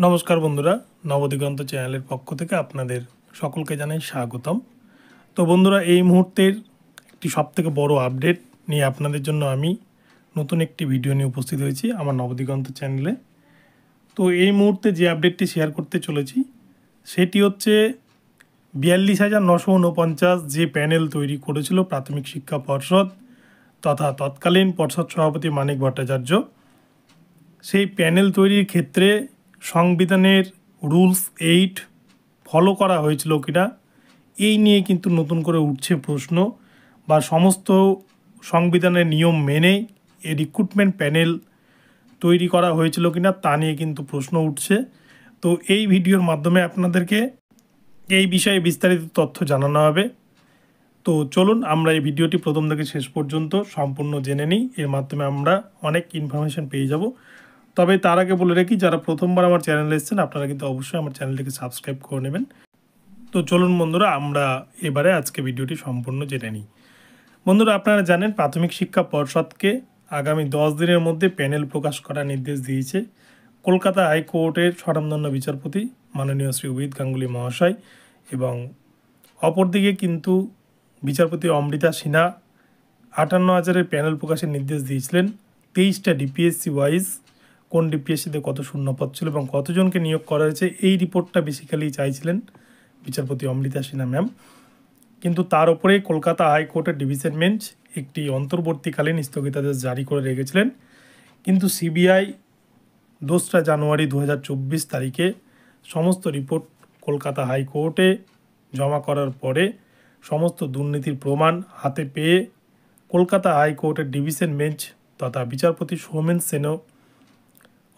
নমস্কার বন্ধুরা, নবদিগন্ত চ্যানেলের পক্ষ থেকে আপনাদের সকলকে জানাই স্বাগতম। তো বন্ধুরা, এই মুহূর্তের একটি সবথেকে বড় আপডেট নিয়ে আপনাদের জন্য আমি নতুন একটি ভিডিও নিয়ে উপস্থিত হয়েছি আমার নবদিগন্ত চ্যানেলে। তো এই মুহূর্তে যে আপডেটটি শেয়ার করতে চলেছি সেটি হচ্ছে 42,949 যে প্যানেল তৈরি করেছিল প্রাথমিক শিক্ষা পর্ষদ তথা তৎকালীন পর্ষদ সভাপতি মানিক ভট্টাচার্য, সেই প্যানেল তৈরির ক্ষেত্রে সংবিধানের রুলস 8 ফলো করা হয়েছিল কিনা এই নিয়ে কিন্তু নতুন করে উঠছে প্রশ্ন, বা সমস্ত সংবিধানের নিয়ম মেনে এই রিক্রুটমেন্ট প্যানেল তৈরি করা হয়েছিল কিনা তা নিয়ে কিন্তু প্রশ্ন উঠছে। তো এই ভিডিওর মাধ্যমে আপনাদেরকে এই বিষয়ে বিস্তারিত তথ্য জানানো হবে। তো চলুন আমরা এই ভিডিওটি প্রথম থেকে শেষ পর্যন্ত সম্পূর্ণ জেনে নিই, এর মাধ্যমে আমরা অনেক ইনফরমেশন পেয়ে যাব। তবে তার আগে বলে রাখি, যারা প্রথমবার আমার চ্যানেলে এসেছেন আপনারা কিন্তু অবশ্যই আমার চ্যানেলটিকে সাবস্ক্রাইব করে নেবেন। তো চলুন বন্ধুরা, আমরা এবারে আজকে ভিডিওটি সম্পূর্ণ জেনে নিই। বন্ধুরা, আপনারা জানেন প্রাথমিক শিক্ষা পর্ষদকে আগামী 10 দিনের মধ্যে প্যানেল প্রকাশ করার নির্দেশ দিয়েছে কলকাতা হাইকোর্টের স্বনামধন্য বিচারপতি মাননীয় শ্রী উদিত গাঙ্গুলি মহাশয়। এবং অপরদিকে কিন্তু বিচারপতি অমৃতা সিনহা 58,000 প্যানেল প্রকাশের নির্দেশ দিয়েছিলেন 23টা ডিপিএসসি ওয়াইজ, কোন ডিপিএসসিতে কত শূন্যপদ ছিল এবং কতজনকে নিয়োগ করা হয়েছে এই রিপোর্টটা বেসিক্যালি চাইছিলেন বিচারপতি অমৃতা সিনহা ম্যাম। কিন্তু তার উপরে কলকাতা হাইকোর্টের ডিভিশন বেঞ্চ একটি অন্তর্বর্তীকালীন স্থগিতাদেশ জারি করে রেখেছিলেন। কিন্তু সিবিআই 2রা জানুয়ারি 2024 তারিখে সমস্ত রিপোর্ট কলকাতা হাইকোর্টে জমা করার পরে সমস্ত দুর্নীতির প্রমাণ হাতে পেয়ে কলকাতা হাইকোর্টের ডিভিশন বেঞ্চ তথা বিচারপতি সৌমেন সেনও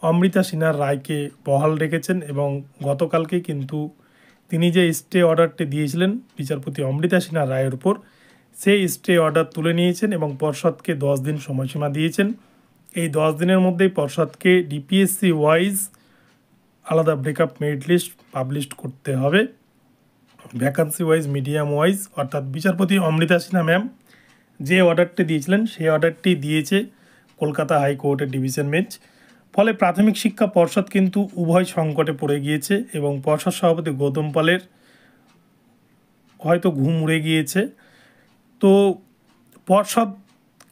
অমৃতা সিনহার রায়কে বহাল রেখেছেন। এবং গতকালকে কিন্তু তিনি যে স্টে অর্ডারটি দিয়েছিলেন বিচারপতি অমৃতা সিনহার রায়ের উপর, সেই স্টে অর্ডার তুলে নিয়েছেন এবং পর্ষদকে 10 দিন সময়সীমা দিয়েছেন। এই 10 দিনের মধ্যেই পর্ষদকে ডিপিএসসি ওয়াইজ আলাদা ব্রেকআপ মেরিট লিস্ট পাবলিশ করতে হবে, ভ্যাকান্সি ওয়াইজ, মিডিয়াম ওয়াইজ। অর্থাৎ বিচারপতি অমৃতা সিনহা ম্যাম যে অর্ডারটি দিয়েছিলেন সেই অর্ডারটি দিয়েছে কলকাতা হাইকোর্টের ডিভিশন বেঞ্চ। ফলে প্রাথমিক শিক্ষা পর্ষদ কিন্তু উভয় সংকটে পড়ে গিয়েছে এবং পর্ষদ সভাপতি গৌতম পালের হয়তো ঘুম উড়ে গিয়েছে। তো পর্ষদ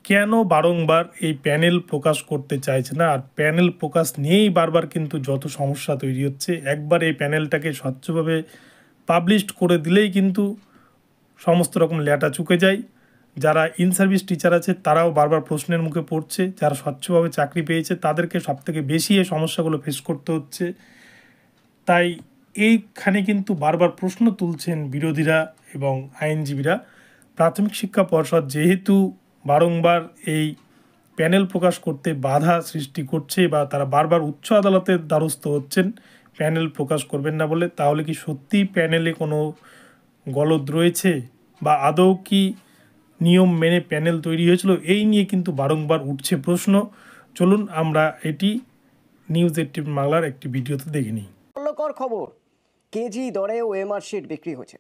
কেন বারংবার এই প্যানেল প্রকাশ করতে চাইছে না, আর প্যানেল প্রকাশ নিয়েই বারবার কিন্তু যত সমস্যা তৈরি হচ্ছে। একবার এই প্যানেলটাকে স্বচ্ছভাবে পাবলিশ করে দিলেই কিন্তু সমস্ত রকম ল্যাটা চুকে যায়। যারা ইন সার্ভিস টিচার আছে তারাও বারবার প্রশ্নের মুখে পড়ছে, যারা স্বচ্ছভাবে চাকরি পেয়েছে তাদেরকে সবথেকে বেশি এই সমস্যাগুলো ফেস করতে হচ্ছে। তাই এইখানে কিন্তু বারবার প্রশ্ন তুলছেন বিরোধীরা এবং আইনজীবীরা। প্রাথমিক শিক্ষা পর্ষদ যেহেতু বারংবার এই প্যানেল প্রকাশ করতে বাধা সৃষ্টি করছে বা তারা বারবার উচ্চ আদালতের দ্বারস্থ হচ্ছেন প্যানেল প্রকাশ করবেন না বলে, তাহলে কি সত্যিই প্যানেলে কোনো গলদ রয়েছে বা আদৌ কি নিয়ম মেনে প্যানেল তৈরি হয়েছিল, এই নিয়ে কিন্তু বারংবার উঠছে প্রশ্ন। চলুন আমরা এটি নিউজ 18 বাংলার একটি ভিডিওতে দেখে নিই। চাঞ্চল্যকর খবর, কেজি দরে ওএমআর শিট বিক্রি হয়েছে।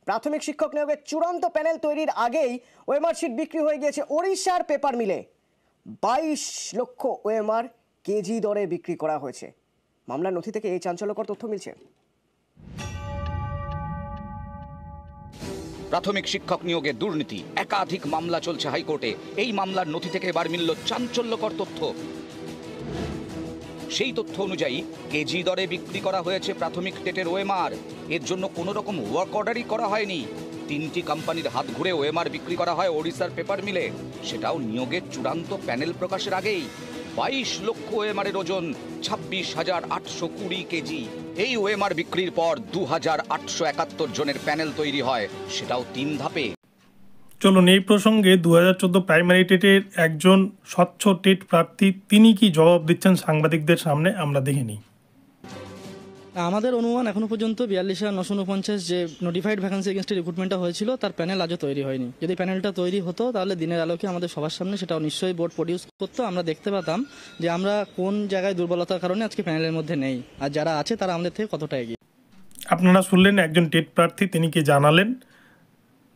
প্রাথমিক শিক্ষক নিয়োগের চূড়ান্ত প্যানেল তৈরির আগেই ওএমআর শিট বিক্রি হয়ে গিয়েছে ওড়িশার পেপার মিলে। 22 লক্ষ ওএমআর কেজি দরে বিক্রি করা হয়েছে। মামলার নথি থেকে এই চাঞ্চল্যকর তথ্য মিলছে। প্রাথমিক শিক্ষক নিয়োগে দুর্নীতি, একাধিক মামলা চলছে হাইকোর্টে। এই মামলার নথি থেকে এবার মিলল চাঞ্চল্যকর তথ্য। সেই তথ্য অনুযায়ী কেজি দরে বিক্রি করা হয়েছে প্রাথমিক টেটের ওএমআর। এর জন্য কোনো রকম ওয়ার্ক অর্ডারই করা হয়নি। 3টি কোম্পানির হাত ঘুরে ওএমআর বিক্রি করা হয় ওড়িশার পেপার মিলে, সেটাও নিয়োগের চূড়ান্ত প্যানেল প্রকাশের আগেই। 22 লক্ষ ওএমআরের ওজন 26,820 কেজি। এই ওএমআর বিক্রির পর 2,871 জনের প্যানেল তৈরি হয়, সেটাও 3 ধাপে। চলুন এই প্রসঙ্গে 2014 প্রাইমারি টেটের একজন স্বচ্ছ টেট প্রার্থী তিনি কি জবাব দিচ্ছেন সাংবাদিকদের সামনে, আমরা দেখে নিই। আমাদের অনুমান এখনো পর্যন্ত 42,949 যে নোটিফাইড ভ্যাকান্সি এগেন্স্টে রিক্রুটমেন্টটা হয়েছিল তার প্যানেল আজও তৈরি হয়নি। যদি প্যানেলটা তৈরি হতো তাহলে দিনের আলোকে আমাদের সবার সামনে সেটাও নিশ্চয়ই বোর্ড প্রডিউস করতো, আমরা দেখতে পেতাম যে আমরা কোন জায়গায় দুর্বলতার কারণে আজকে প্যানেলের মধ্যে নেই, আর যারা আছে তারা আমাদের থেকে কতটা এগিয়ে। আপনারা শুনলেন একজন টেট প্রার্থী তিনি কি জানালেন।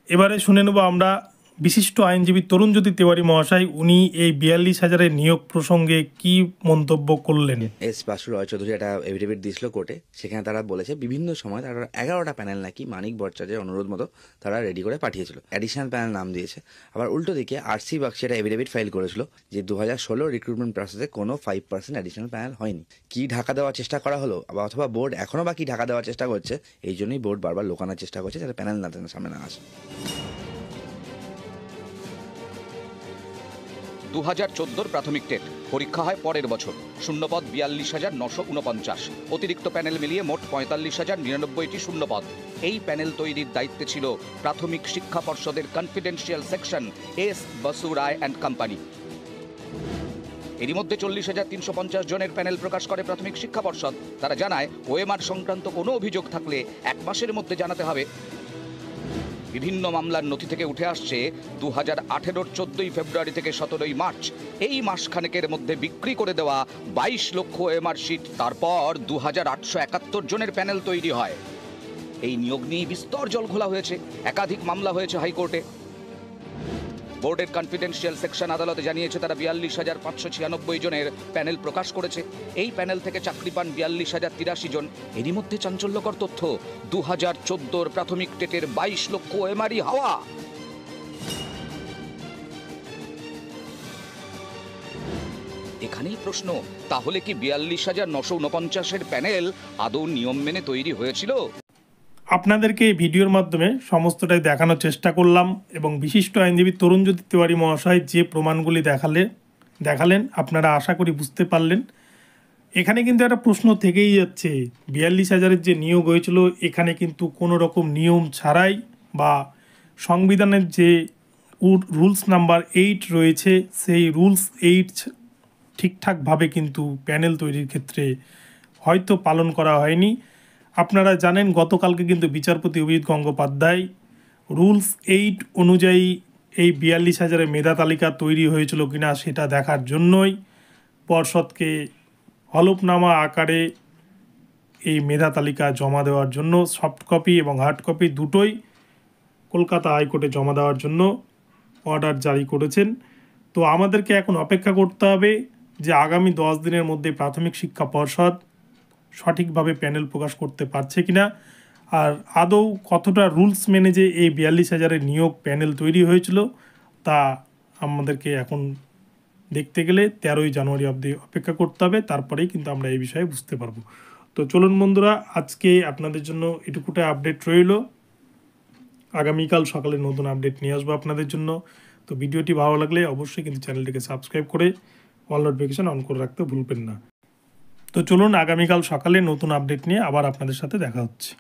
এবারে শুনে নেব আমরা বিশিষ্ট আইনজীবী তরুণজ্যোতি তিওয়ারি মহাশয়, উনি এই ৪২,০০০ নিয়োগ প্রসঙ্গে কি মন্তব্য করলেন? এস বাসু রয় চৌধুরী একটা এফিডেভিট দিয়েছিল কোর্টে, সেখানে তারা বলেছে বিভিন্ন সময় তারা 11টা প্যানেল নাকি মানিক ভট্টাচার্যের অনুরোধ মতো তারা রেডি করে পাঠিয়েছিল, অ্যাডিশনাল প্যানেল নাম দিয়েছে। আবার উল্টো দিকে আরসি বাগচি একটা এফিডেভিট ফাইল করেছিল যে 2016 রিক্রুটমেন্ট প্রসেসে কোনো 5% অ্যাডিশনাল প্যানেল হয়নি। কি ঢাকা দেওয়ার চেষ্টা করা হলো, অথবা বোর্ড এখনও বা কি ঢাকা দেওয়ার চেষ্টা করছে, এই জন্যই বোর্ড বারবার লোকানোর চেষ্টা করছে যাতে প্যানেল না সামনে না আসে। 2014 প্রাথমিক টেট পরীক্ষা হয় পরের বছর। শূন্যপদ 42,949, অতিরিক্ত প্যানেল মিলিয়ে মোট 45,099টি শূন্যপদ। এই প্যানেল তৈরির দায়িত্বে ছিল প্রাথমিক শিক্ষা পর্ষদের confidential section S Basu Roy and company. এরই মধ্যে 40,350 জনের প্যানেল প্রকাশ করে প্রাথমিক শিক্ষা পর্ষদ। তারা জানায়, ওএমআর সংক্রান্ত কোনো অভিযোগ থাকলে 1 মাসের মধ্যে জানাতে হবে। বিভিন্ন মামলার নথি থেকে উঠে আসছে 2018 14 ফেব্রুয়ারি থেকে 17 মার্চ এই মাসখানেকের মধ্যে বিক্রি করে দেওয়া 22 লক্ষ ওএমআর শিট। তারপর 2,871 জনের প্যানেল তৈরি হয়। এই নিয়োগ নিয়ে বিস্তর জল ঘোলা হয়েছে, একাধিক মামলা হয়েছে হাইকোর্টে। বোর্ডের কনফিডেন্সিয়াল সেকশন আদালতে জানিয়েছে তারা 42,596 জনের প্যানেল প্রকাশ করেছে। এই প্যানেল থেকে চাকরি পান 42,083 জন। এরই মধ্যে চাঞ্চল্যকর তথ্য, 2014 প্রাথমিক টেটের 22 লক্ষ ওএমআরই হাওয়া। এখানেই প্রশ্ন, তাহলে কি 42,949-এর প্যানেল আদৌ নিয়ম মেনে তৈরি হয়েছিল? আপনাদেরকে এই ভিডিওর মাধ্যমে সমস্তটাই দেখানোর চেষ্টা করলাম এবং বিশিষ্ট আইনজীবী তরুণজ্যোতি তিওয়ারি মহাশয় যে প্রমাণগুলি দেখালেন আপনারা আশা করি বুঝতে পারলেন। এখানে কিন্তু একটা প্রশ্ন থেকেই যাচ্ছে, 42,000-এর যে নিয়োগ হয়েছিল এখানে কিন্তু কোনো রকম নিয়ম ছাড়াই বা সংবিধানের যে রুলস নাম্বার 8 রয়েছে সেই রুলস 8 ঠিকঠাকভাবে কিন্তু প্যানেল তৈরির ক্ষেত্রে হয়তো পালন করা হয়নি। আপনারা জানেন গতকালকে কিন্তু বিচারপতি অভিজিৎ গঙ্গোপাধ্যায় রুলস 8 অনুযায়ী এই 42,000-এর মেধা তালিকা তৈরি হয়েছিল কিনা সেটা দেখার জন্যই পর্ষদকে হলফনামা আকারে এই মেধা তালিকা জমা দেওয়ার জন্য সফট কপি এবং হার্ড কপি দুটোই কলকাতা হাইকোর্টে জমা দেওয়ার জন্য অর্ডার জারি করেছেন। তো আমাদেরকে এখন অপেক্ষা করতে হবে যে আগামী 10 দিনের মধ্যে প্রাথমিক শিক্ষা পর্ষদ সঠিকভাবে প্যানেল প্রকাশ করতে পারছে কিনা, আর আদৌ কতটা রুলস মেনে যে এই 42,000-এর নিয়োগ প্যানেল তৈরি হয়েছিল তা আমাদেরকে এখন দেখতে গেলে 13ই জানুয়ারি অবধি অপেক্ষা করতে হবে, তারপরেই কিন্তু আমরা এই বিষয়ে বুঝতে পারবো। তো চলুন বন্ধুরা, আজকে আপনাদের জন্য এটুকুটা আপডেট রইল। আগামীকাল সকালে নতুন আপডেট নিয়ে আসবো আপনাদের জন্য। তো ভিডিওটি ভালো লাগলে অবশ্যই কিন্তু চ্যানেলটিকে সাবস্ক্রাইব করে অল নোটিফিকেশন অন করে রাখতে ভুলবেন না। তো চলুন আগামীকাল সকালে নতুন আপডেট নিয়ে আবার আপনাদের সাথে দেখা হচ্ছে।